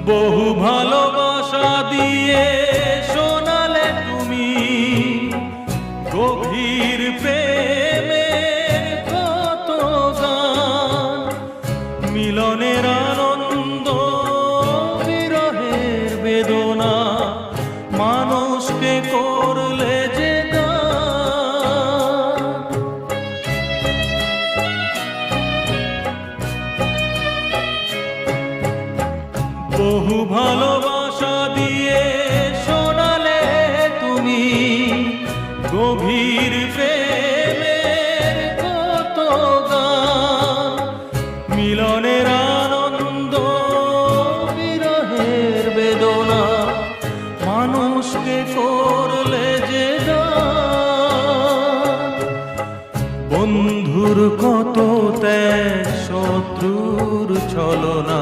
বহু ভালোবাসা দিয়ে শোনালে তুমি গভীর প্রেমের কত গান, মিলনের আনন্দ বিরহের বেদনা, মানুষকে করলে যে গান। বহু ভালোবাসা দিয়ে শোনালে তুমি গভীর প্রেমের কত গান, মিলনের আনন্দ বিরহের বেদনা, মানুষকে করলে যে গান। বন্ধুর কত ত্যাগ, শত্রুর ছলনা,